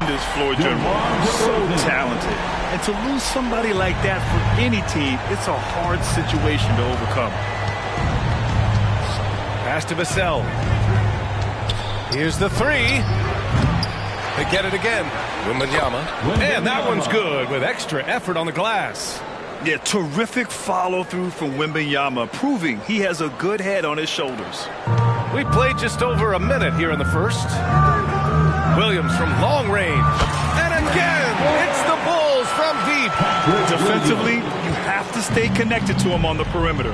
tremendous floor general. So talented. And to lose somebody like that for any team, it's a hard situation to overcome. Pass to Vassell. Here's the three. They get it again. Wembanyama. And that one's good with extra effort on the glass. Yeah, terrific follow-through from Wembanyama, proving he has a good head on his shoulders. We played just over a minute here in the first. Williams from long range. And again, it's the Bulls from deep. Defensively, you have to stay connected to him on the perimeter.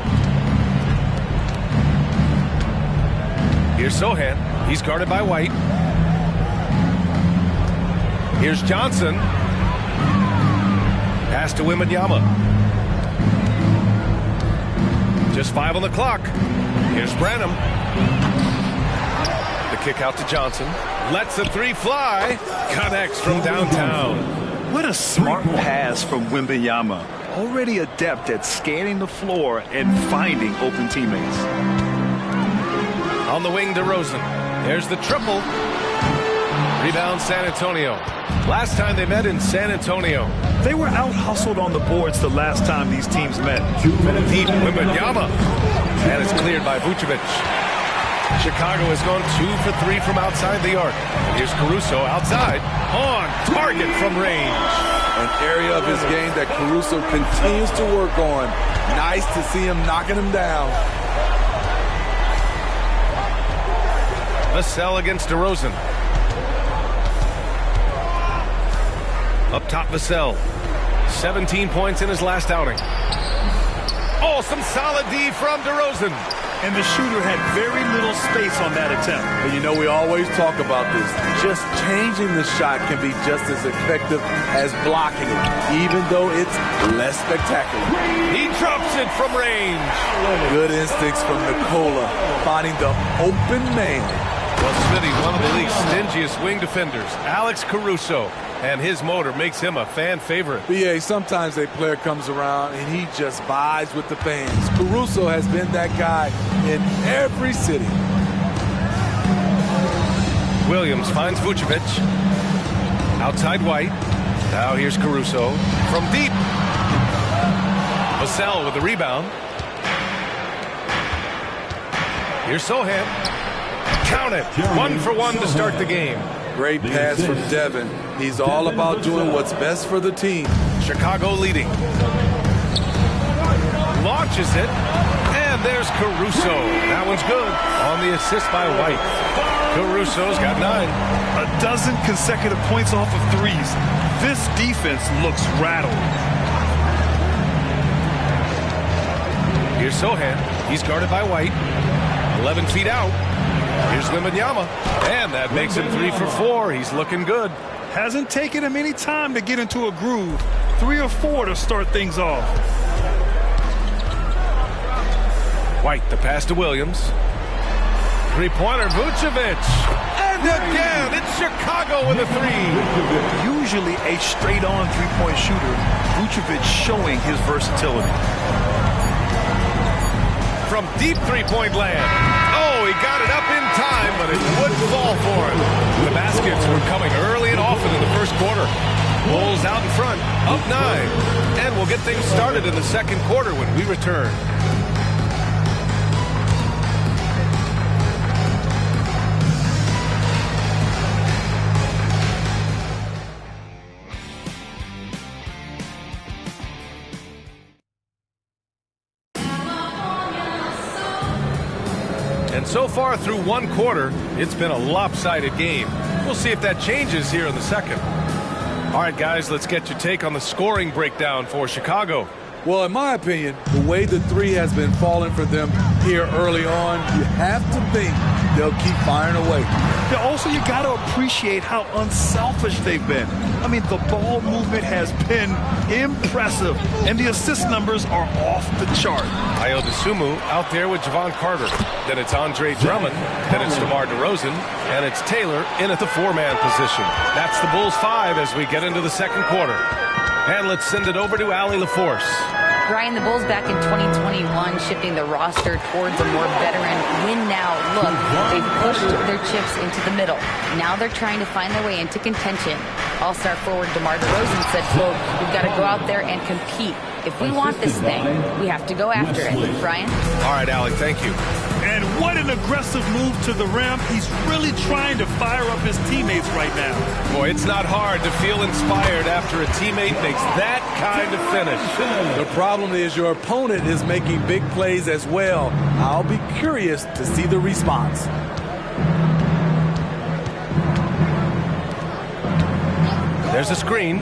Here's Sohan. He's guarded by White. Here's Johnson. Pass to Wembanyama. Just 5 on the clock. Here's Branham. The kick out to Johnson. Lets the three fly. Connects from downtown. What a smart pass from Wembanyama. Already adept at scanning the floor and finding open teammates. On the wing, DeRozan. There's the triple. Rebound, San Antonio. Last time they met in San Antonio. They were out-hustled on the boards the last time these teams met. Deep, Wembanyama. And it's cleared by Vucevic. Chicago has gone 2 for 3 from outside the arc. Here's Caruso outside. On target from range. An area of his game that Caruso continues to work on. Nice to see him knocking him down. Vassell against DeRozan. Up top, Vassell. 17 points in his last outing. Oh, some solid D from DeRozan. And the shooter had very little space on that attempt. And you know, we always talk about this. Just changing the shot can be just as effective as blocking it, even though it's less spectacular. He drops it from range. Good instincts from Nikola, finding the open man. Well, Smitty, one of the league's stingiest wing defenders, Alex Caruso, and his motor makes him a fan favorite. BA, sometimes a player comes around and he just vibes with the fans. Caruso has been that guy in every city. Williams finds Vucevic. Outside White. Now here's Caruso from deep. Vassell with the rebound. Here's Sohan. Count it. 1 for 1 to start the game. Great pass from Devin. He's all about doing what's best for the team. Chicago leading. Launches it. And there's Caruso. That one's good. On the assist by White. Caruso's got 9. A dozen consecutive points off of threes. This defense looks rattled. Here's Sohan. He's guarded by White. 11 feet out. Here's Wembanyama. And that makes him 3 for 4. He's looking good. Hasn't taken him any time to get into a groove. 3 or 4 to start things off. White, the pass to Williams. Three-pointer, Vucevic. And again, it's Chicago with a 3. Usually a straight-on three-point shooter, Vucevic showing his versatility. From deep three-point land. Oh, he got it up in time, but it wouldn't fall for him. The baskets were coming early and often in the first quarter. Bulls out in front, up 9. And we'll get things started in the second quarter when we return. And so far through 1 quarter, it's been a lopsided game. We'll see if that changes here in the second. All right, guys, let's get your take on the scoring breakdown for Chicago. Well, in my opinion, the way the 3 has been falling for them here early on, you have to think they'll keep firing away. Also, you got to appreciate how unselfish they've been. I mean, the ball movement has been impressive, and the assist numbers are off the chart. Ayo Dosunmu out there with Javon Carter. Then it's Andre Drummond. Then it's DeMar DeRozan. And it's Taylor in at the 4-man position. That's the Bulls 5 as we get into the second quarter. And let's send it over to Allie LaForce. Ryan, the Bulls back in 2021 shifting the roster towards a more veteran win-now look. They've pushed their chips into the middle. Now they're trying to find their way into contention. All-star forward DeMar DeRozan said, quote, "We've got to go out there and compete. If we want this thing, we have to go after it." Brian? All right, Allie, thank you. And what an aggressive move to the rim. He's really trying to fire up his teammates right now. Boy, it's not hard to feel inspired after a teammate makes that kind of finish. The problem is your opponent is making big plays as well. I'll be curious to see the response. There's a screen.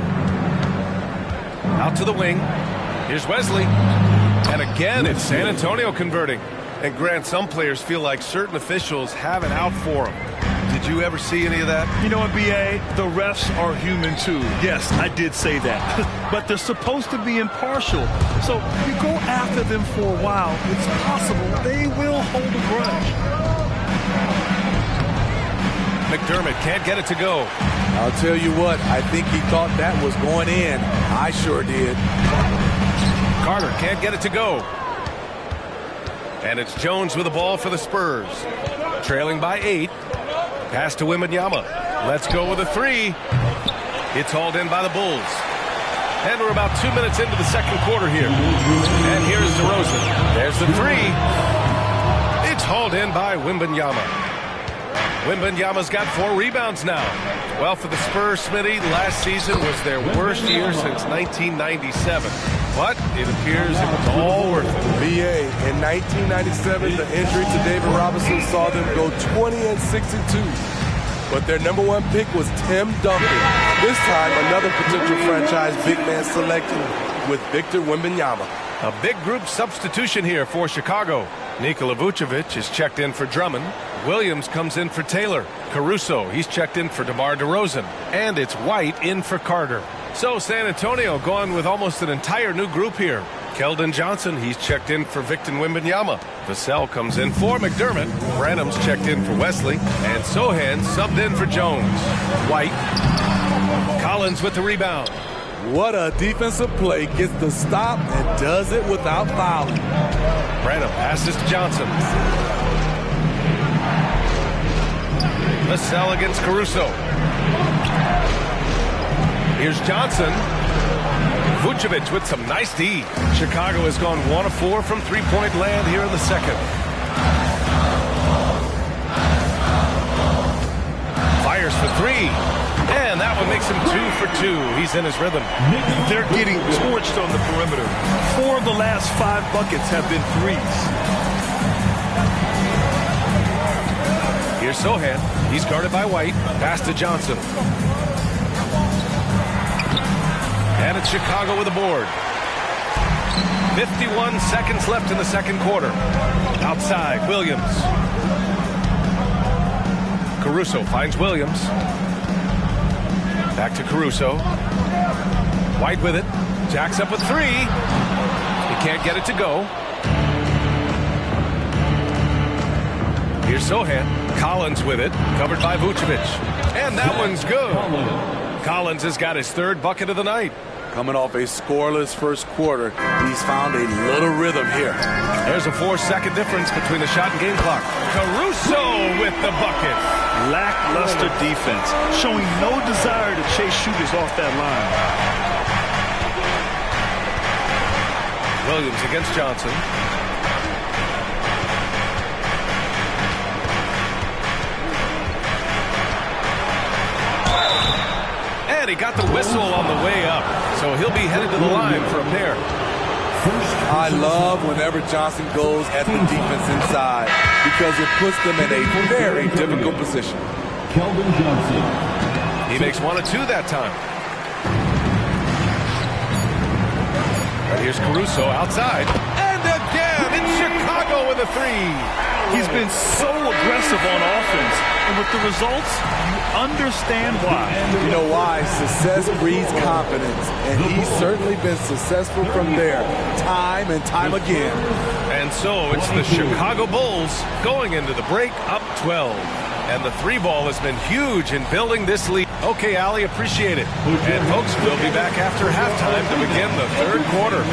Out to the wing. Here's Wesley. And again, it's San Antonio converting. And Grant, some players feel like certain officials have it out for them. Did you ever see any of that? You know what, B.A.? The refs are human, too. Yes, I did say that. But they're supposed to be impartial. So you go after them for a while, it's possible they will hold a grudge. McDermott can't get it to go. I'll tell you what, I think he thought that was going in. I sure did. Carter can't get it to go. And it's Jones with the ball for the Spurs. Trailing by 8. Pass to Wembanyama. Let's go with a 3. It's hauled in by the Bulls. And we're about 2 minutes into the second quarter here. And here's DeRozan. There's the 3. It's hauled in by Wembanyama. Wembanyama's got 4 rebounds now. Well, for the Spurs, Smitty, last season was their worst year since 1997. But it appears it was all worth it. BA, in 1997, the injury to David Robinson saw them go 20-62. But their number 1 pick was Tim Duncan. This time, another potential franchise big man selected with Victor Wembanyama. A big group substitution here for Chicago. Nikola Vucevic is checked in for Drummond. Williams comes in for Taylor. Caruso, he's checked in for DeMar DeRozan. And it's White in for Carter. So San Antonio going with almost an entire new group here. Keldon Johnson, he's checked in for Victor Wembanyama. Vassell comes in for McDermott. Branham's checked in for Wesley. And Sohan subbed in for Jones. White. Collins with the rebound. What a defensive play. Gets the stop and does it without fouling. Branham passes to Johnson. Vassell against Caruso. Here's Johnson. Vucevic with some nice D. Chicago has gone 1 of 4 from three-point land here in the second. Fires for 3. And that one makes him 2 for 2. He's in his rhythm. They're getting torched on the perimeter. 4 of the last 5 buckets have been threes. Here's Sohan. He's guarded by White. Pass to Johnson. And it's Chicago with a board. 51 seconds left in the second quarter. Outside, Williams. Caruso finds Williams. Back to Caruso. White with it. Jacks up with 3. He can't get it to go. Here's Sohan. Collins with it. Covered by Vucevic. And that one's good. Collins has got his 3rd bucket of the night. Coming off a scoreless first quarter, he's found a little rhythm here. There's a 4-second difference between the shot and game clock. Caruso with the bucket. Lackluster defense, showing no desire to chase shooters off that line. Williams against Johnson. And he got the whistle on the way up, so he'll be headed to the line for a pair. I love whenever Johnson goes at the defense inside because it puts them in a very difficult position. Keldon Johnson. He makes 1 of 2 that time. And here's Caruso outside. And again, it's Chicago with a 3. He's been so aggressive on offense, and with the results, you understand why. You know why? Success breeds confidence, and he's certainly been successful from there, time and time again. And so it's the Chicago Bulls going into the break up 12. And the 3-ball has been huge in building this lead. Okay, Allie, appreciate it. And folks, we'll be back after halftime to begin the 3rd quarter.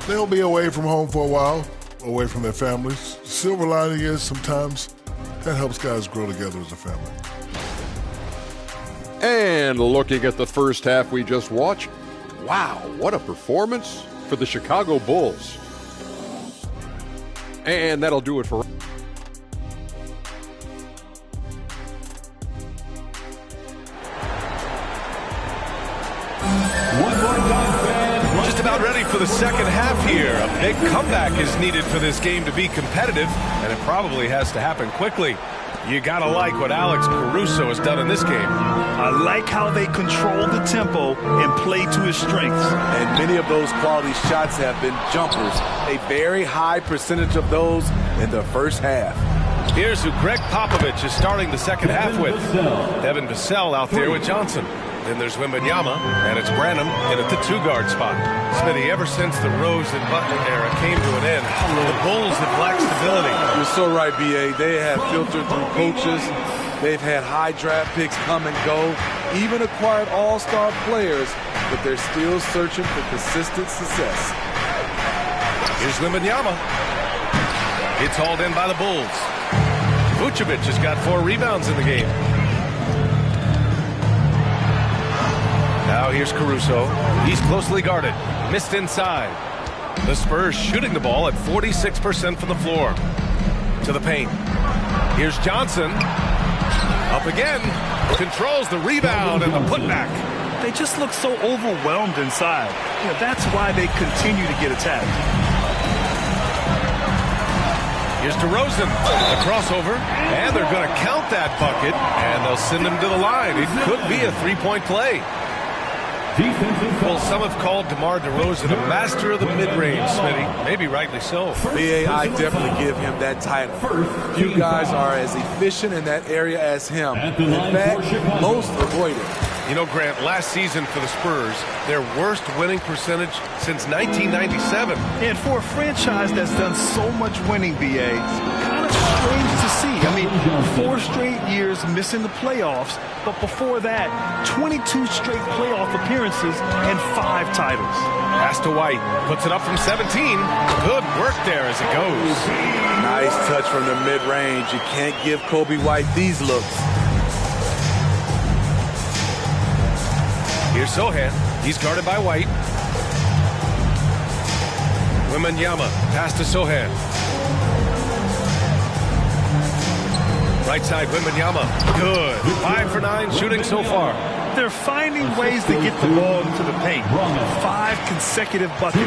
They'll be away from home for a while. away from their families. Silver lining is sometimes that helps guys grow together as a family. And looking at the first half we just watched, wow, what a performance for the Chicago Bulls. And that'll do it for... Just about ready for the second half here. A big comeback is needed for this game to be competitive, and it probably has to happen quickly. You gotta like what Alex Caruso has done in this game. I like how they control the tempo and play to his strengths. And many of those quality shots have been jumpers. A very high percentage of those in the first half. Here's who Greg Popovich is starting the second half with. Devin Vassell out there with Johnson. Then there's Wembanyama, and it's Branham in at the two-guard spot. Smitty, ever since the Rose and Butler era came to an end, the Bulls have lacked stability. You're so right, B.A. They have filtered through coaches. They've had high draft picks come and go, even acquired all-star players, but they're still searching for consistent success. Here's Wembanyama. It's hauled in by the Bulls. Vucevic has got 4 rebounds in the game. Now here's Caruso. He's closely guarded. Missed inside. The Spurs shooting the ball at 46% from the floor. To the paint. Here's Johnson. Up again. Controls the rebound and the putback. They just look so overwhelmed inside. That's why they continue to get attacked. Here's DeRozan. The crossover. And they're going to count that bucket. And they'll send him to the line. It could be a three-point play. Well, some have called DeMar DeRozan a master of the mid-range, Smitty. Maybe rightly so. B.A., I definitely give him that title. Few guys are as efficient in that area as him. In fact, most avoid it. You know, Grant, last season for the Spurs, their worst winning percentage since 1997. And for a franchise that's done so much winning, B.A., kind of strange to see. I mean, 4 straight years missing the playoffs, but before that, 22 straight playoff appearances and 5 titles. Pass to White, puts it up from 17. Good work there as it goes. Nice touch from the mid-range. You can't give Kobe White these looks. Here's Sohan. He's guarded by White. Wembanyama. Pass to Sohan. Right side, Wembanyama. Good. 5 for 9 shooting so far. They're finding ways to get the ball into the paint. 5 consecutive buckets.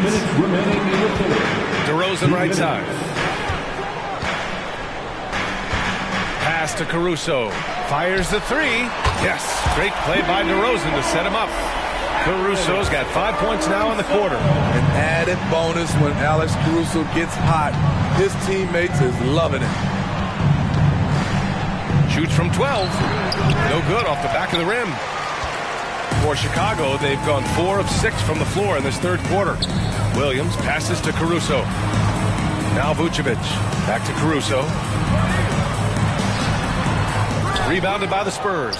DeRozan right side. Pass to Caruso. Fires the 3. Yes. Great play by DeRozan to set him up. Caruso's got 5 points now in the quarter. An added bonus when Alex Caruso gets hot. His teammates is loving it. Shoots from 12. No good off the back of the rim. For Chicago, they've gone 4 of 6 from the floor in this third quarter. Williams passes to Caruso. Now Vucevic. Back to Caruso. Rebounded by the Spurs.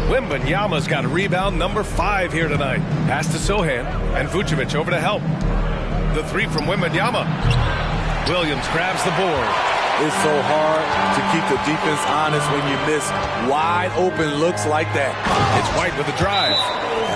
Wembanyama's got a rebound number 5 here tonight. Pass to Sohan, and Vucevic over to help. The 3 from Wembanyama. Williams grabs the board. It's so hard to keep the defense honest when you miss wide open looks like that. It's White with a drive.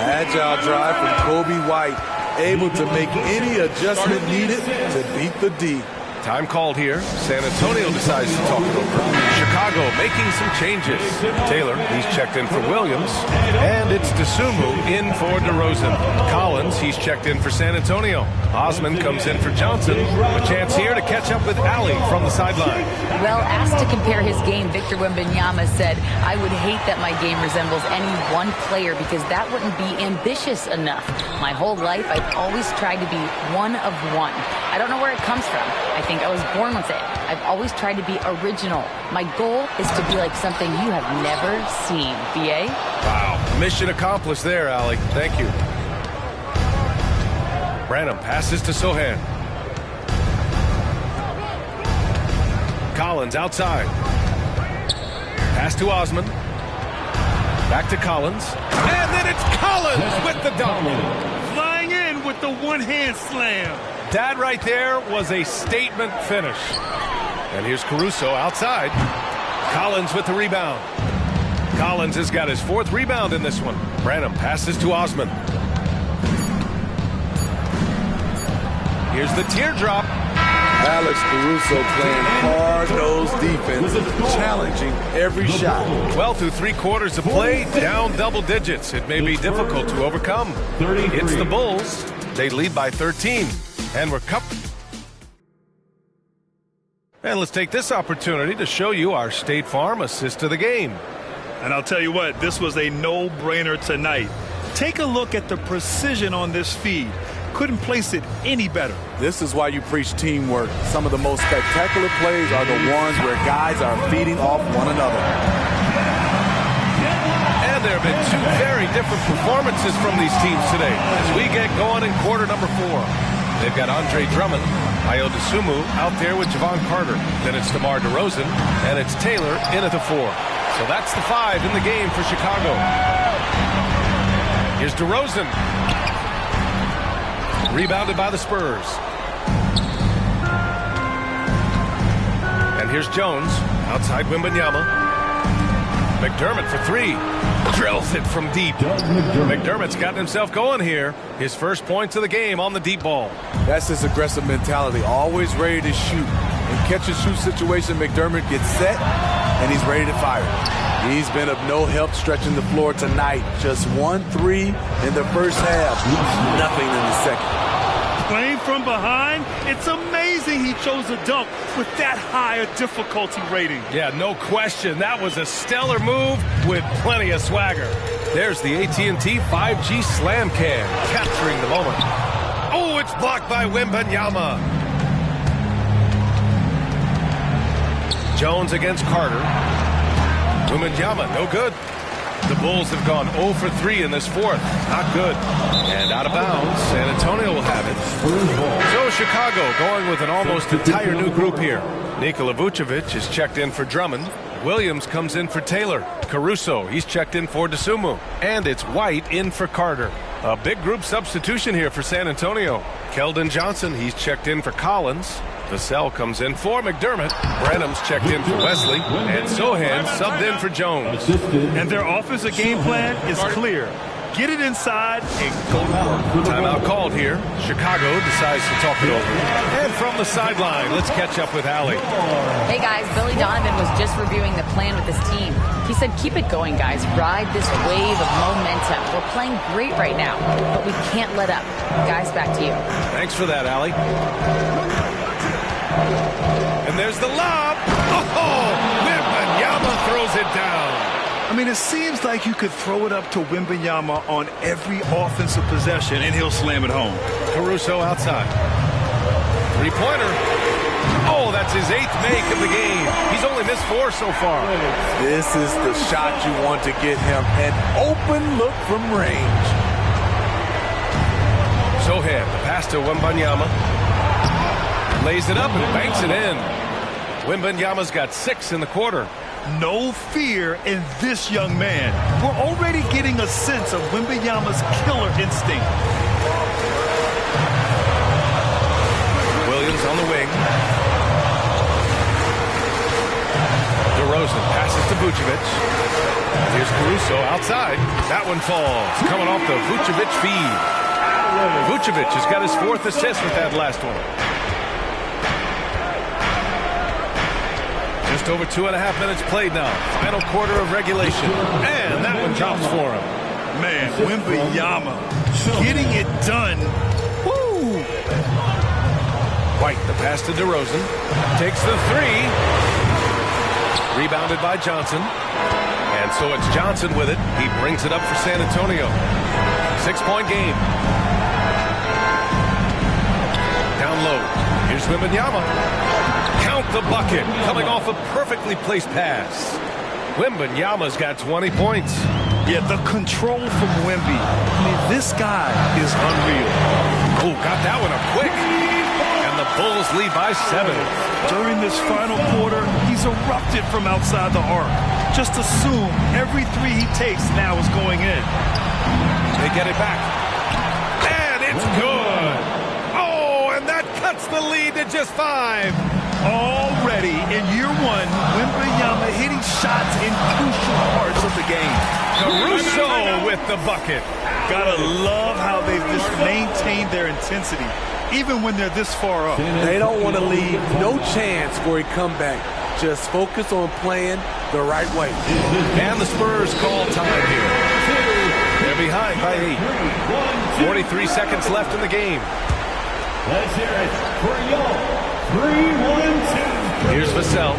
Agile drive from Kobe White, able to make any adjustment needed to beat the D. Time called here. San Antonio decides to talk it over. Chicago making some changes. Taylor, he's checked in for Williams. And it's Dosunmu in for DeRozan. Collins, he's checked in for San Antonio. Osman comes in for Johnson. A chance here to catch up with Ali from the sideline. Well, asked to compare his game, Victor Wembanyama said, "I would hate that my game resembles any one player because that wouldn't be ambitious enough. My whole life, I've always tried to be one of one. I don't know where it comes from. I think I was born with it. I've always tried to be original. My goal is to be like something you have never seen." B.A.? Wow. Mission accomplished there, Ali. Thank you. Branham passes to Sohan. Collins outside. Pass to Osman. Back to Collins. And then it's Collins with the dunk. Flying in with the one-hand slam. That right there was a statement finish. And here's Caruso outside. Collins with the rebound. Collins has got his 4th rebound in this one. Branham passes to Osman. Here's the teardrop. Alex Caruso playing hard-nosed defense, challenging every shot. Well, through 3 quarters of play, down double digits. It may be difficult to overcome. It's the Bulls. They lead by 13. And we're And let's take this opportunity to show you our State Farm assist of the game. And I'll tell you what, this was a no-brainer tonight. Take a look at the precision on this feed. Couldn't place it any better. This is why you preach teamwork. Some of the most spectacular plays are the ones where guys are feeding off one another. And there have been 2 very different performances from these teams today as we get going in quarter number 4. They've got Andre Drummond, Ayo Dosunmu out there with Javon Carter. Then it's DeMar DeRozan, and it's Taylor in at the 4. So that's the 5 in the game for Chicago. Here's DeRozan. Rebounded by the Spurs. And here's Jones outside Wembanyama. McDermott for 3. Drills it from deep. McDermott's gotten himself going here. His first points of the game on the deep ball. That's his aggressive mentality, always ready to shoot. In catch-and-shoot situation, McDermott gets set, and he's ready to fire. He's been of no help stretching the floor tonight. Just 1 3 in the first half. Nothing in the second. Playing from behind, it's amazing he chose a dunk with that higher difficulty rating. Yeah, no question. That was a stellar move with plenty of swagger. There's the AT&T 5G Slam Cam, capturing the moment. Oh, it's blocked by Wembanyama. Jones against Carter. Wembanyama, no good. The Bulls have gone 0 for 3 in this 4th. Not good. And out of bounds. San Antonio will have it. So Chicago going with an almost entire new group here. Nikola Vucevic is checked in for Drummond. Williams comes in for Taylor. Caruso, he's checked in for Dosunmu. And it's White in for Carter. A big group substitution here for San Antonio. Keldon Johnson, he's checked in for Collins. Vassell comes in for McDermott. Branham's checked in for Wesley. And Sohan subbed in for Jones. And their offensive game plan is clear. Get it inside and go to work. Timeout called here. Chicago decides to talk it over. And from the sideline, let's catch up with Allie. Hey guys, Billy Donovan was just reviewing the plan with his team. He said, keep it going, guys. Ride this wave of momentum. We're playing great right now, but we can't let up. Guys, back to you. Thanks for that, Allie. And there's the lob. Oh, Wembanyama throws it down. I mean, it seems like you could throw it up to Wembanyama on every offensive possession, and he'll slam it home. Caruso outside. 3-pointer. Oh, that's his 8th make of the game. He's only missed 4 so far. This is the shot you want to get him. An open look from range. Sohan, the pass to Wembanyama. Lays it up and banks it in. Wembanyama's got 6 in the quarter. No fear in this young man. We're already getting a sense of Wembanyama's killer instinct. Williams on the wing. DeRozan passes to Vucevic. Here's Caruso outside. That one falls. Coming off the Vucevic feed. Vucevic has got his 4th assist with that last one. Just over 2.5 minutes played now. Final quarter of regulation. And that one drops for him. Man, Wembanyama getting it done. Woo! White, the pass to DeRozan. Takes the 3. Rebounded by Johnson. And so it's Johnson with it. He brings it up for San Antonio. 6-point game. Down low. Here's Wembanyama. Count the bucket. Coming off a perfectly placed pass. Wembanyama's got 20 points. Yeah, the control from Wemby. I mean, this guy is unreal. Oh, got that one up quick. And the Bulls lead by 7. During this final quarter, he's erupted from outside the arc. Just assume every 3 he takes now is going in. They get it back. And it's good. Oh, and that cuts the lead to just 5. Already in year one, Wembanyama hitting shots in crucial parts of the game. Caruso with the bucket. Gotta love how they've just maintained their intensity, even when they're this far up. They don't want to leave no chance for a comeback. Just focus on playing the right way. And the Spurs call time here. They're behind by 8. 43 seconds left in the game. Let's hear it for y'all. 3-1-2. Here's Vassell.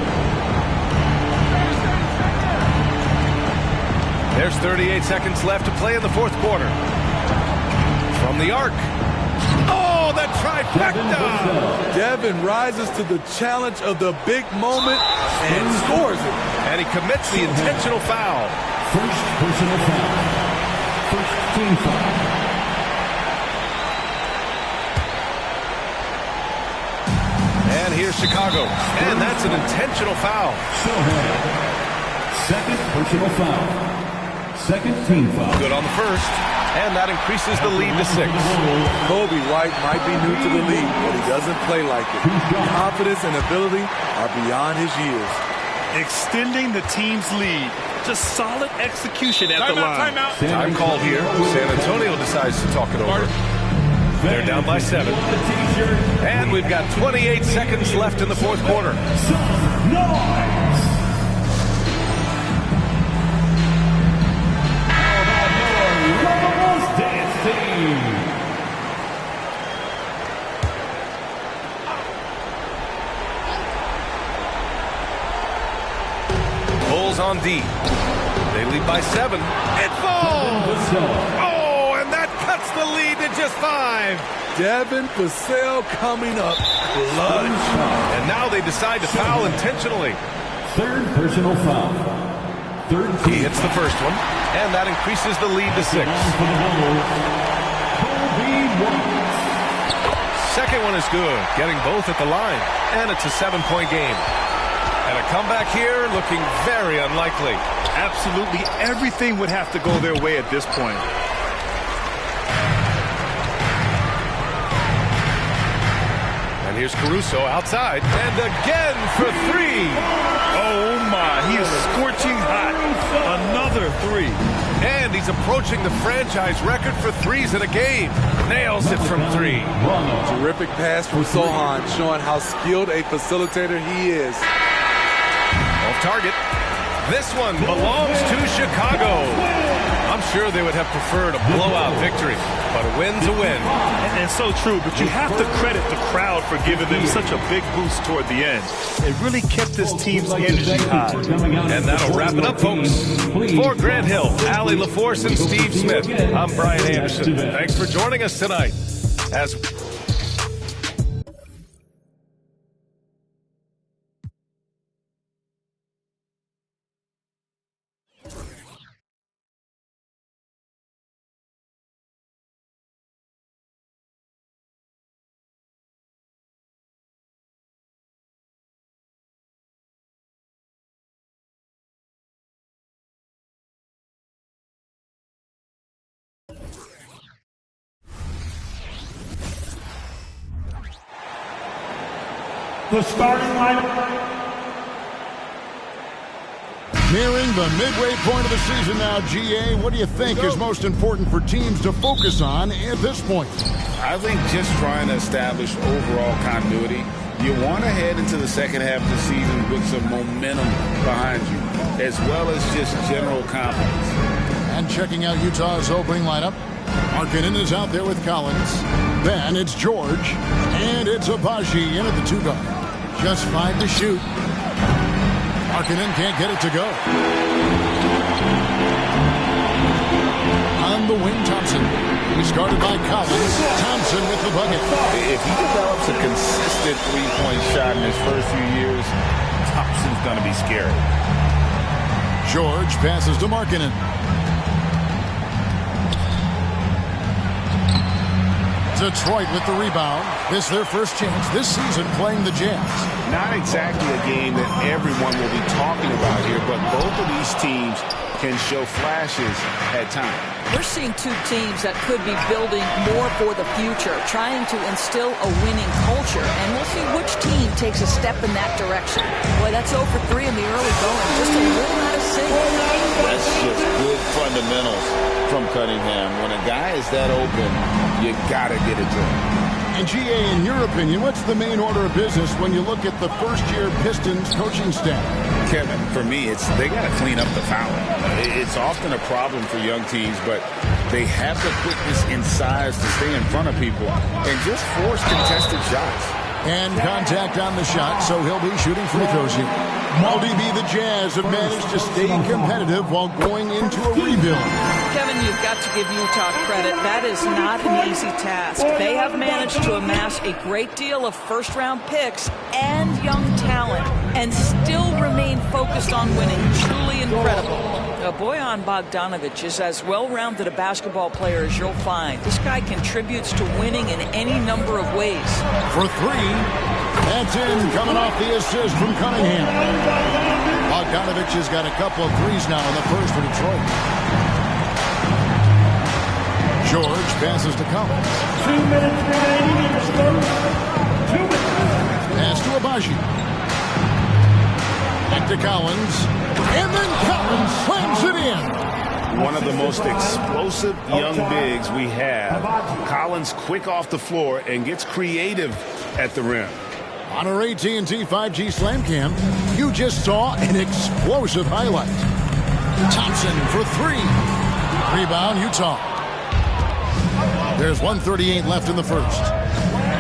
There's 38 seconds left to play in the fourth quarter. From the arc. Oh, the trifecta! Devin rises to the challenge of the big moment and scores it. And he commits the intentional foul. First personal foul. First team foul. And here's Chicago. And that's an intentional foul. Second personal foul. Second team foul. Good on the first. And that increases the lead to 6. Kobe White might be new to the league, but he doesn't play like it. Confidence and ability are beyond his years. Extending the team's lead. Just solid execution at the line. Time call here. San Antonio decides to talk it over. They're down by 7. And we've got 28 seconds left in the fourth quarter. Bulls on D. They lead by 7. It falls! Oh, and that cuts the lead to just 5. Devin Vassell coming up clutch. And now they decide to foul intentionally. Third personal foul. Third team. He hits the first one, and that increases the lead to 6. Second one is good, getting both at the line, and it's a 7-point game. And a comeback here looking very unlikely. Absolutely everything would have to go their way at this point. And here's Caruso outside, and again for 3. Oh my, he is scorching hot. Another 3. And he's approaching the franchise record for threes in a game. Nails it from 3. Terrific pass from Sohan, showing how skilled a facilitator he is. Off target. This one belongs to Chicago. I'm sure they would have preferred a blowout victory, but a win's a win. And so true, but you have to credit the crowd for giving them such a big boost toward the end. It really kept this team's energy high. And that'll wrap it up, folks. For Grant Hill, Allie LaForce, and Steve Smith, I'm Brian Anderson. Thanks for joining us tonight. As The starting lineup. Nearing the midway point of the season now, GA, what do you think is most important for teams to focus on at this point? I think just trying to establish overall continuity. You want to head into the second half of the season with some momentum behind you, as well as just general confidence. And checking out Utah's opening lineup, Markkanen is out there with Collins. Then it's George, and it's Abaji in at the 2 guard. Just 5 to shoot. Markkanen can't get it to go. On the wing, Thompson. He's guarded by Collins. Thompson with the bucket. If he develops a consistent three-point shot in his first few years, Thompson's going to be scary. George passes to Markkanen. Detroit with the rebound. This their first chance this season playing the Jazz. Not exactly a game that everyone will be talking about here, but both of these teams can show flashes at times. We're seeing two teams that could be building more for the future, trying to instill a winning culture, and we'll see which team takes a step in that direction. Boy, that's 0 for 3 in the early going, just a little out of sync. That's just good fundamentals from Cunningham. When a guy is that open, you got to get it to him. And GA, in your opinion, what's the main order of business when you look at the first-year Pistons coaching staff? Kevin, for me, they got to clean up the fouling. It's often a problem for young teams, but they have the quickness and size to stay in front of people and just force contested shots. And contact on the shot, so he'll be shooting free throws here. LDB, the Jazz have managed to stay competitive while going into a rebuild. Kevin, you've got to give Utah credit. That is not an easy task. They have managed to amass a great deal of first-round picks and young talent and still remain focused on winning. Truly incredible. Bojan Bogdanovic is as well-rounded a basketball player as you'll find. This guy contributes to winning in any number of ways. For 3, that's in, coming off the assist from Cunningham. Bogdanovic has got a couple of threes now in the first for Detroit. George passes to Collins. 2 minutes remaining in the first. 2 minutes. Pass to Abaji. Back to Collins. And then Collins slams it in. One of the most explosive young bigs we have. Collins quick off the floor and gets creative at the rim. On our AT&T 5G Slam Cam, you just saw an explosive highlight. Thompson for 3. Rebound, Utah. There's 1:38 left in the first.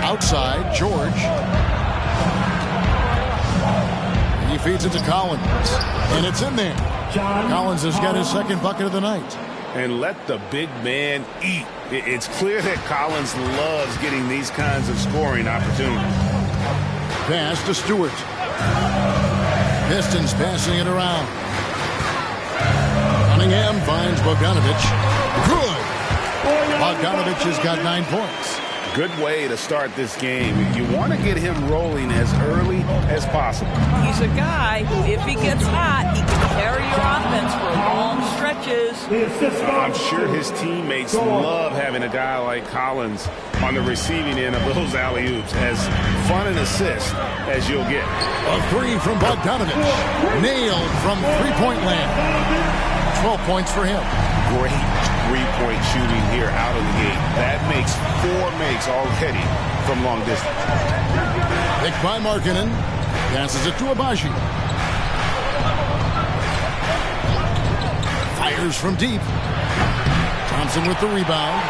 Outside, George. He feeds it to Collins. And it's in there. Collins has got his second bucket of the night. And let the big man eat. It's clear that Collins loves getting these kinds of scoring opportunities. Pass to Stewart. Pistons passing it around. Cunningham finds Bogdanovic. Good. Bogdanovic has got 9 points. Good way to start this game. You want to get him rolling as early as possible. He's a guy who, if he gets hot, he can carry your offense for long stretches. I'm sure his teammates love having a guy like Collins on the receiving end of those alley-oops. As fun an assist as you'll get. A 3 from Bogdanovic. Nailed from three-point land. 12 points for him. Great three-point shooting here out of the gate. That makes 4 makes already from long distance. Picked by Markkanen. Passes it to Abaji. Fires from deep. Thompson with the rebound.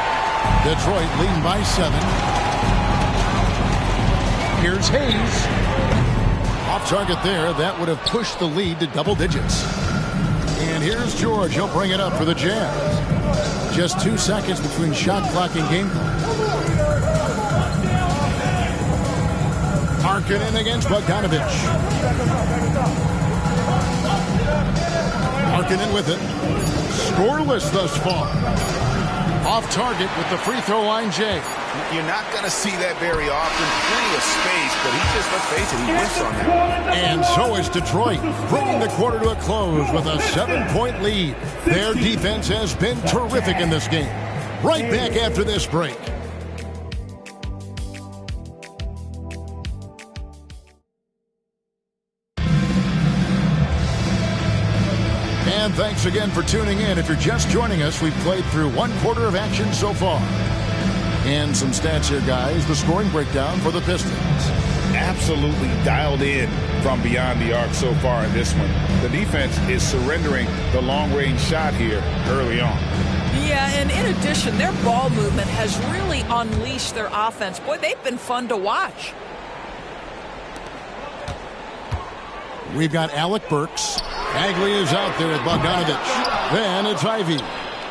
Detroit leading by 7. Here's Hayes. Off target there. That would have pushed the lead to double digits. And here's George. He'll bring it up for the Jazz. Just 2 seconds between shot clock and game clock. Markkanen against Bogdanovic. Markkanen with it. Scoreless thus far. Off target with the free throw line, Jay. You're not going to see that very often. Plenty of space, but he just, let's face it, he whiffs on that. And so is Detroit, bringing the quarter to a close with a 7-point lead. Their defense has been terrific in this game. Right back after this break. And thanks again for tuning in. If you're just joining us, we've played through 1 quarter of action so far. And some stats here, guys. The scoring breakdown for the Pistons. Absolutely dialed in from beyond the arc so far in this one. The defense is surrendering the long-range shot here early on. Yeah, and in addition, their ball movement has really unleashed their offense. Boy, they've been fun to watch. We've got Alec Burks. Bagley is out there at Bogdanovic. Then it's Ivy.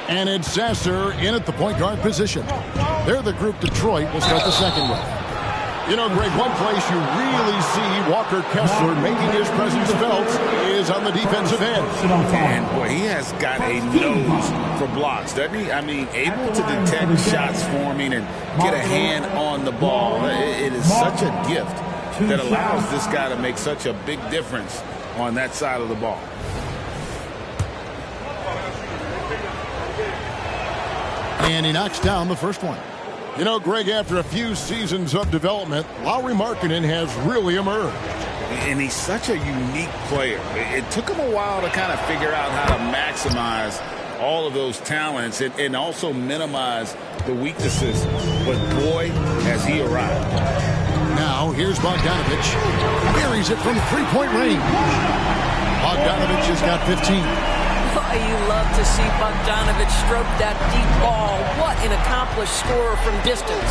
And it's Sasser in at the point guard position. They're the group Detroit will start the second with. You know, Greg, one place you really see Walker Kessler making his presence felt is on the defensive end. And, boy, he has got a nose for blocks, doesn't he? I mean, able to detect shots forming and get a hand on the ball. It is such a gift that allows this guy to make such a big difference on that side of the ball. And he knocks down the first one. You know, Greg, after a few seasons of development, Lauri Markkanen has really emerged. And he's such a unique player. It took him a while to kind of figure out how to maximize all of those talents and also minimize the weaknesses. But boy, has he arrived. Now, here's Bogdanovich. Buries it from three-point range. Bogdanovich has got 15. Oh, you love to see Bogdanovich stroke that deep ball. What an accomplished scorer from distance.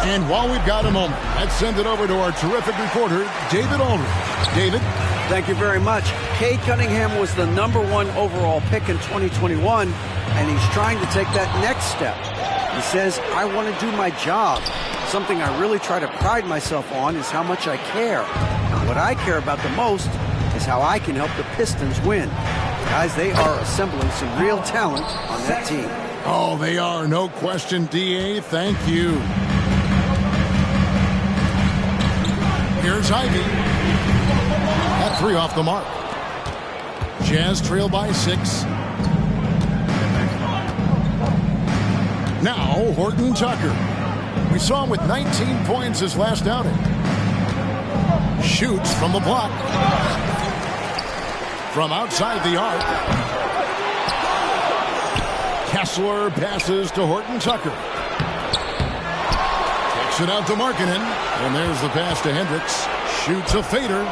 And while we've got a moment, let's send it over to our terrific reporter, David Aldridge. David? Thank you very much. Cade Cunningham was the #1 overall pick in 2021, and he's trying to take that next step. He says, I want to do my job. Something I really try to pride myself on is how much I care. And what I care about the most is how I can help the Pistons win. Guys, they are assembling some real talent on that team. Oh, they are. No question, D.A. Thank you. Here's Ivy. That three off the mark. Jazz trail by 6. Now, Horton Tucker. We saw him with 19 points his last outing. Shoots from the block. From outside the arc. Kessler passes to Horton Tucker. Takes it out to Markkanen. And there's the pass to Hendricks. Shoots a fader.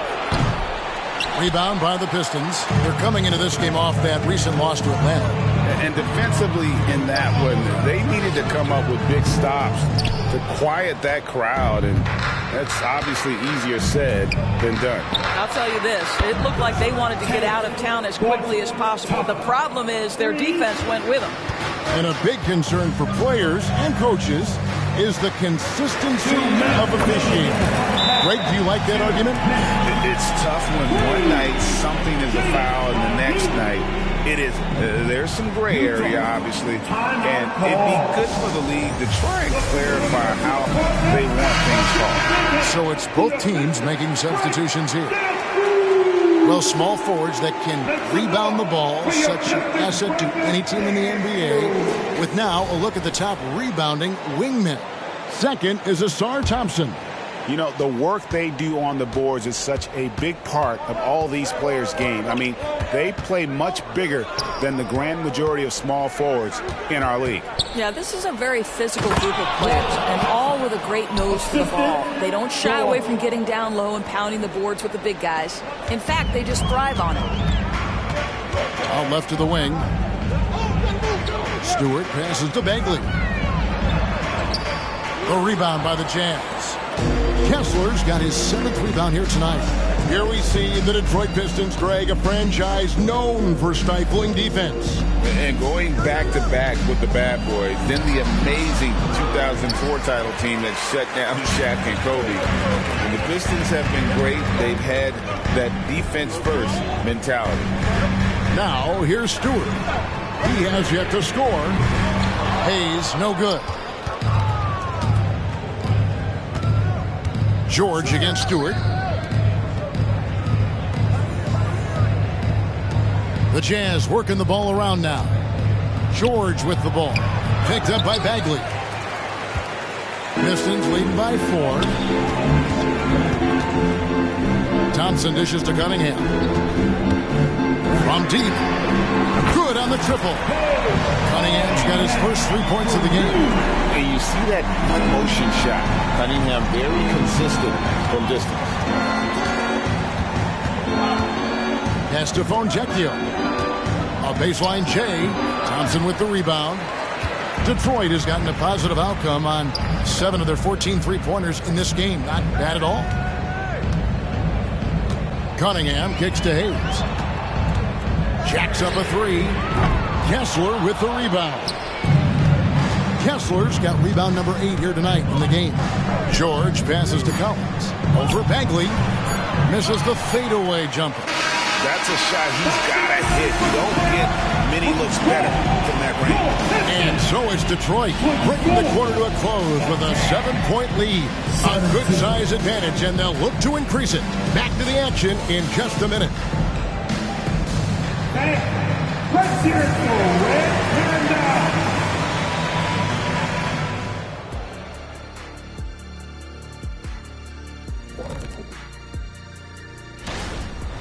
Rebound by the Pistons. They're coming into this game off that recent loss to Atlanta. And defensively in that one, they needed to come up with big stops to quiet that crowd. And that's obviously easier said than done. I'll tell you this. It looked like they wanted to get out of town as quickly as possible. The problem is their defense went with them. And a big concern for players and coaches is the consistency of officiating. Greg, do you like that argument? It's tough when one night something is a foul and the next night it is. There's some gray area, obviously, and it'd be good for the league to try and clarify how they want things called. So it's both teams making substitutions here. Well, small forwards that can rebound the ball, such an asset to any team in the NBA, with now a look at the top rebounding wingmen. Second is Asar Thompson. You know, the work they do on the boards is such a big part of all these players' game. I mean, they play much bigger than the grand majority of small forwards in our league. Yeah, this is a very physical group of players, and all with a great nose for the ball. They don't shy away from getting down low and pounding the boards with the big guys. In fact, they just thrive on it. Out left to the wing. Stewart passes to Bagley. The rebound by the Jazz. Kessler's got his 7th rebound here tonight. Here we see the Detroit Pistons, Greg, a franchise known for stifling defense. And going back-to-back with the bad boys, then the amazing 2004 title team that shut down Shaq and Kobe. And the Pistons have been great. They've had that defense-first mentality. Now, here's Stewart. He has yet to score. Hayes, no good. George against Stewart. The Jazz working the ball around now. George with the ball. Picked up by Bagley. Pistons leading by 4. Thompson dishes to Cunningham. From deep. Good on the triple. Cunningham's got his first 3 points of the game. And you see that one-motion shot. Cunningham very consistent from distance. Pass to Fonjecchio. A baseline J. Thompson with the rebound. Detroit has gotten a positive outcome on 7 of their 14 three-pointers in this game. Not bad at all. Cunningham kicks to Hayes. Jacks up a 3. Kessler with the rebound. Kessler's got rebound number 8 here tonight in the game. George passes to Collins. Over Bagley. Misses the fadeaway jumper. That's a shot he's got to hit. You don't get many looks better from that range. And so it's Detroit bringing the quarter to a close with a 7-point lead. A good size advantage, and they'll look to increase it. Back to the action in just a minute. Let's hear it for Red Panda.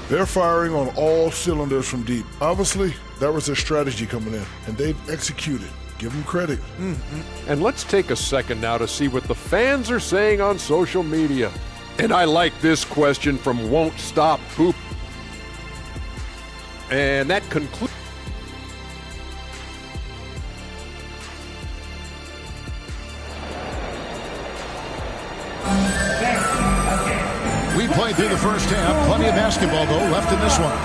They're firing on all cylinders from deep. Obviously, that was their strategy coming in, and they've executed. Give them credit. And let's take a second now to see what the fans are saying on social media. And I like this question from Won't Stop Poop. And that concludes. We played through the first half. Plenty of basketball, though, left in this one.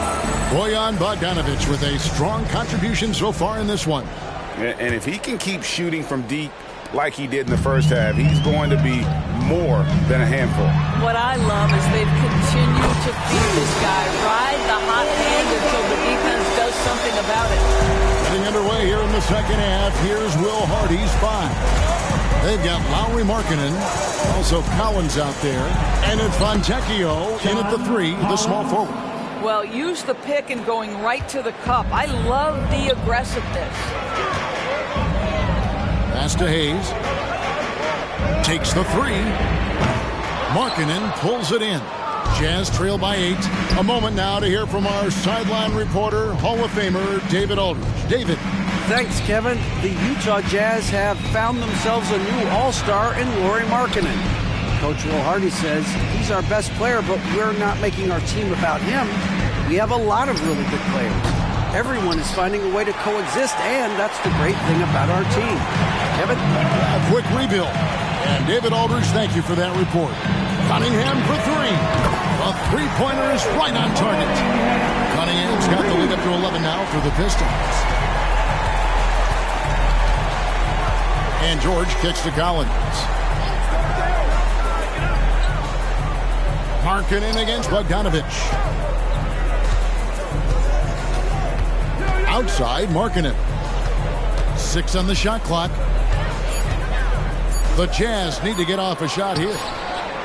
Bojan Bogdanovic with a strong contribution so far in this one. And if he can keep shooting from deep like he did in the first half, he's going to be more than a handful. What I love is they've continued to feed this guy, ride the hot hand until the defense does something about it. Getting underway here in the second half. Here's Will Hardy's 5. They've got Lauri Markkanen, also Collins out there, and it's Fontecchio in at the 3, the small forward. Well, use the pick and going right to the cup. I love the aggressiveness. Pass to Hayes. Takes the 3. Markkanen pulls it in. Jazz trail by 8. A moment now to hear from our sideline reporter, Hall of Famer David Aldridge. David. Thanks, Kevin. The Utah Jazz have found themselves a new all-star in Lauri Markkanen. Coach Will Hardy says he's our best player, but we're not making our team about him. We have a lot of really good players. Everyone is finding a way to coexist, and that's the great thing about our team. Kevin? A quick rebuild. And David Aldridge, thank you for that report. Cunningham for 3. A three-pointer is right on target. Cunningham's got the lead up to 11 now for the Pistons. And George kicks to Collins. Markkanen against Bogdanovic. Outside, Markkanen. 6 on the shot clock. The Jazz need to get off a shot here.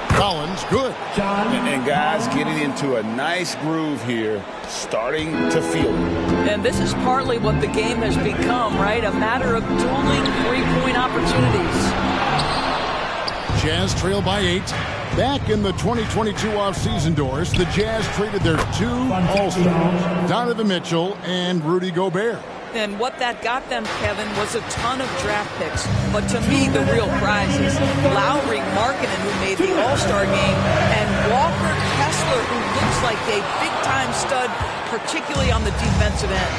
Collins, good. And guys getting into a nice groove here, starting to feel it. And this is partly what the game has become, right? A matter of dueling three-point opportunities. Jazz trail by 8. Back in the 2022 offseason doors, the Jazz traded their 2 All-Stars, Donovan Mitchell and Rudy Gobert. And what that got them, Kevin, was a ton of draft picks. But to me, the real prize is Lauri Markkanen, who made the All-Star game, and Walker Kessler, who looks like a big-time stud, particularly on the defensive end.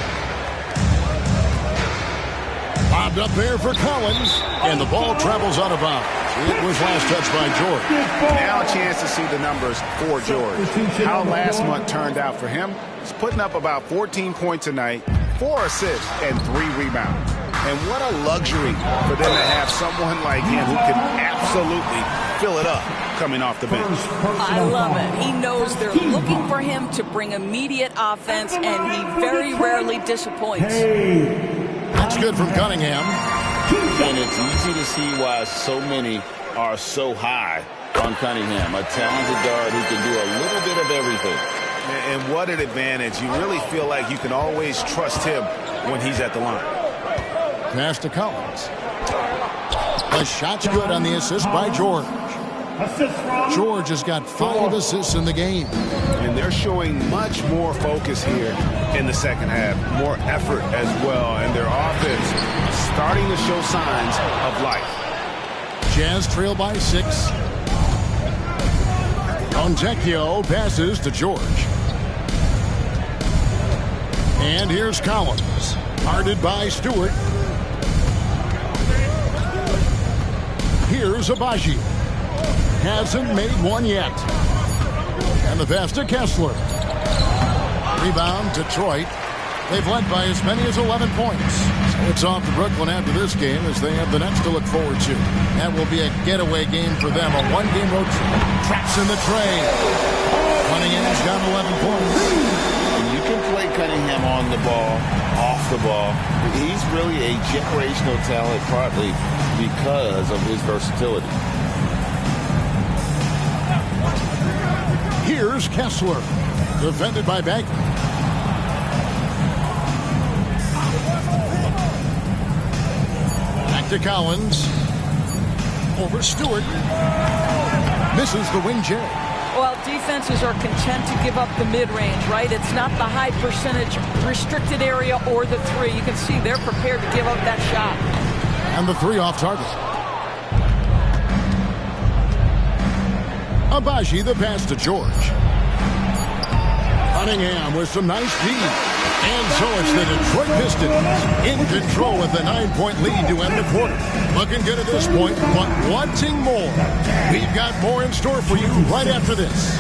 Bobbed up there for Collins, and the ball travels out of bounds. It was last touched by George. Now a chance to see the numbers for George. How last month turned out for him. He's putting up about 14 points a night, 4 assists, and 3 rebounds. And what a luxury for them to have someone like him who can absolutely fill it up coming off the bench. I love it. He knows they're looking for him to bring immediate offense, and he very rarely disappoints. That's good from Cunningham. And it's easy to see why so many are so high on Cunningham, a talented guard who can do a little bit of everything. And what an advantage. You really feel like you can always trust him when he's at the line. Pass to Collins. The shot's good on the assist by George. George has got 5 assists in the game. And they're showing much more focus here in the second half. More effort as well. And their offense starting to show signs of life. Jazz trail by 6. Fontecchio passes to George. And here's Collins. Guarded by Stewart. Here's Abaji. Hasn't made one yet. And the pass to Kessler. Rebound, Detroit. They've led by as many as 11 points. So it's off to Brooklyn after this game as they have the next to look forward to. That will be a getaway game for them. A one-game road trip. Traps in the tray. Cunningham's got 11 points. And you can play Cunningham on the ball, off the ball. He's really a generational talent, partly because of his versatility. Here's Kessler, defended by Bagley. Back to Collins. Over Stewart. Misses the wing J. Well, defenses are content to give up the mid-range, right? It's not the high percentage restricted area or the three. You can see they're prepared to give up that shot. And the three off target. Abaji, the pass to George. Cunningham with some nice D. And so it's the Detroit Pistons in control with a 9-point lead to end the quarter. Looking good at this point, but wanting more. We've got more in store for you right after this.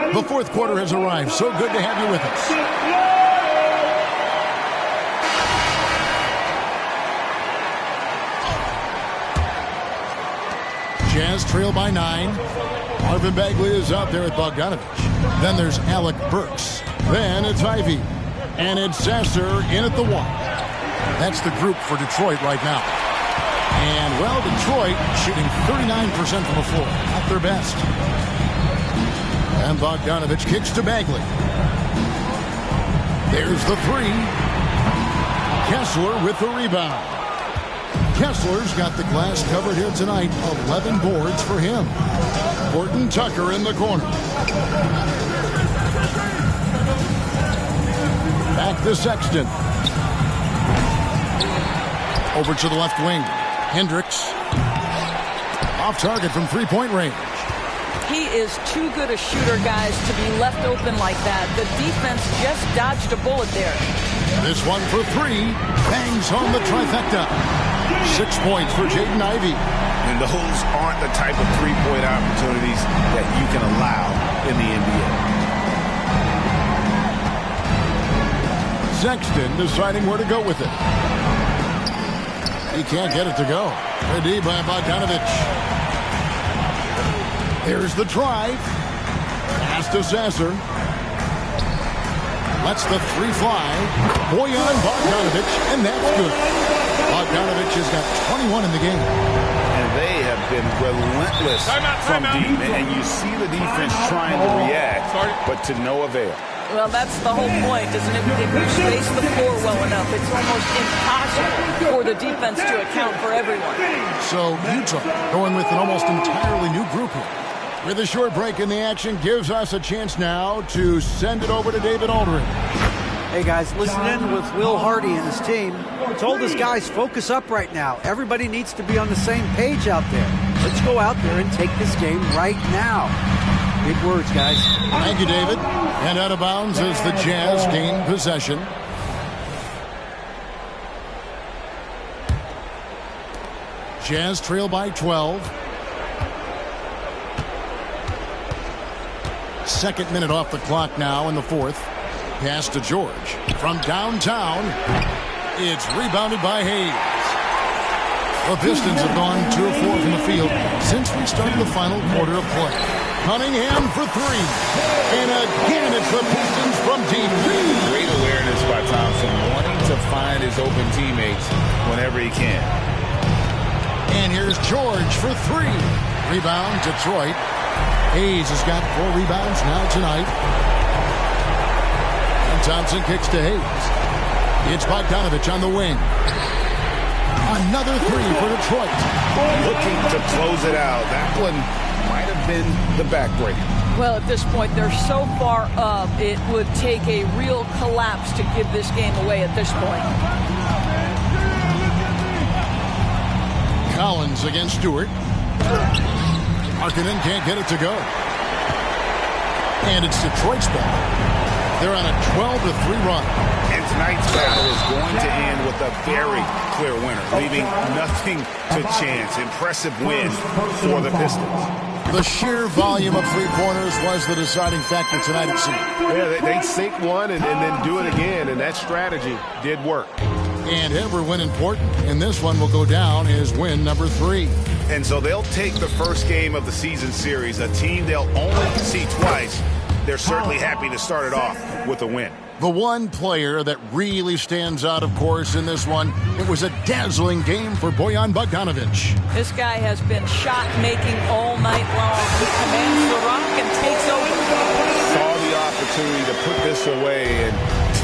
The fourth quarter has arrived. So good to have you with us. Jazz trail by 9. Marvin Bagley is out there at Bogdanovich. Then there's Alec Burks. Then it's Ivy. And it's Sasser in at the 1. That's the group for Detroit right now. And, well, Detroit shooting 39% from the floor. Not their best. And Bogdanovich kicks to Bagley. There's the 3. Kessler with the rebound. Kessler's got the glass covered here tonight. 11 boards for him. Horton Tucker in the corner. Back to Sexton. Over to the left wing. Hendricks. Off target from three-point range. He is too good a shooter, guys, to be left open like that. The defense just dodged a bullet there. This one for 3. Bangs home the trifecta. 6 points for Jaden Ivey. And those aren't the type of three-point opportunities that you can allow in the NBA. Sexton deciding where to go with it. He can't get it to go. Ready by Bogdanovich. Here's the drive. Pass to Sasser. Lets the 3 fly. Bojan Bogdanovich, and that's good. Bogdanovich has got 21 in the game. And they have been relentless from deep. And you see the defense trying to react, but to no avail. Well, that's the whole point, isn't it? If you space the floor well enough, it's almost impossible for the defense to account for everyone. So Utah going with an almost entirely new group here. With a short break in the action gives us a chance now to send it over to David Aldridge. Hey guys, listen in with Will Hardy and his team. Told his guys, focus up right now. Everybody needs to be on the same page out there. Let's go out there and take this game right now. Big words, guys. Thank you, David. And out of bounds as the Jazz gain possession. Jazz trail by 12. Second minute off the clock now in the fourth. Pass to George. From downtown, it's rebounded by Hayes. The Pistons have gone 2 of 4 from the field since we started the final quarter of play. Cunningham for 3. And again, it's the Pistons from deep. Great awareness by Thompson, wanting to find his open teammates whenever he can. And here's George for 3. Rebound, Detroit. Hayes has got 4 rebounds now tonight. And Thompson kicks to Hayes. It's Bogdanovich on the wing. Another 3 for Detroit. Looking to close it out. That one might have been the backbreaker. Well, at this point, they're so far up, it would take a real collapse to give this game away at this point. Collins against Stewart. Markkanen can't get it to go. And it's Detroit's ball. They're on a 12-3 run. And tonight's battle is going to end with a very clear winner, leaving nothing to chance. Impressive win for the Pistons. The sheer volume of three-pointers was the deciding factor tonight, it seemed. Yeah, they sink one and then do it again, and that strategy did work. And every win important. And this one will go down as win number 3. And so they'll take the first game of the season series, a team they'll only see twice. They're certainly happy to start it off with a win. The one player that really stands out, of course, in this one, it was a dazzling game for Bojan Bogdanovic. This guy has been shot-making all night long. He commands the rock and takes over. Saw the opportunity to put this away and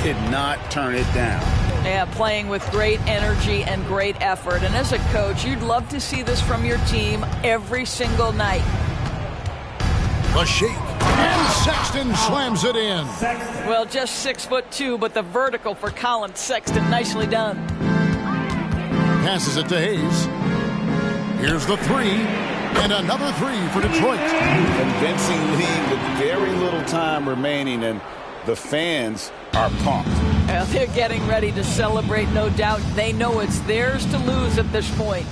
did not turn it down. Yeah, playing with great energy and great effort. And as a coach, you'd love to see this from your team every single night. The shake, and Sexton slams it in. Well, just 6'2", but the vertical for Colin Sexton, nicely done. Passes it to Hayes. Here's the three, and another three for Detroit. Convincing lead with very little time remaining, and the fans are pumped. Well, they're getting ready to celebrate, no doubt. They know it's theirs to lose at this point.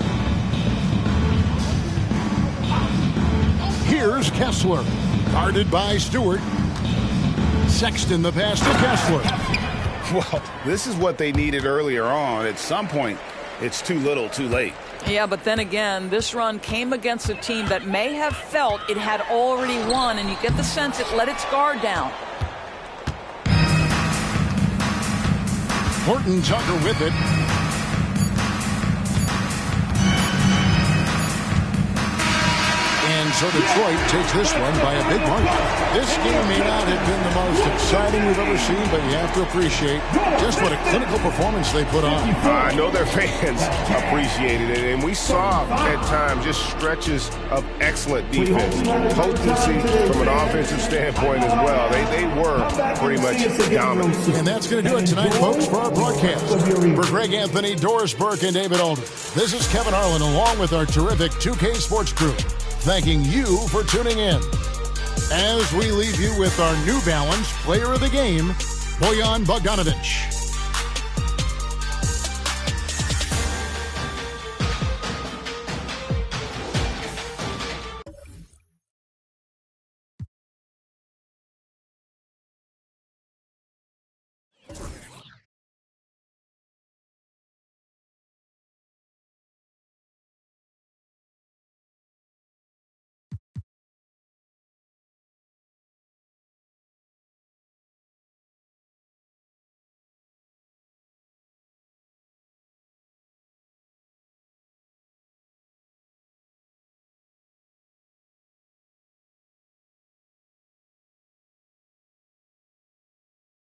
Here's Kessler, guarded by Stewart. Sexton the pass to Kessler. Well, this is what they needed earlier on. At some point, it's too little, too late. Yeah, but then again, this run came against a team that may have felt it had already won, and you get the sense it let its guard down. Horton Tucker with it. And so Detroit takes this one by a big margin. This game may not have been the most exciting we've ever seen, but you have to appreciate just what a clinical performance they put on. I know their fans appreciated it, and we saw at times just stretches of excellent defense, potency from an offensive standpoint as well. They were pretty much dominant. And that's going to do it tonight, folks, for our broadcast. For Greg Anthony, Doris Burke, and David Alden, this is Kevin Harlan along with our terrific 2K Sports crew, thanking you for tuning in. As we leave you with our New Balance Player of the Game, Bojan Bogdanovic.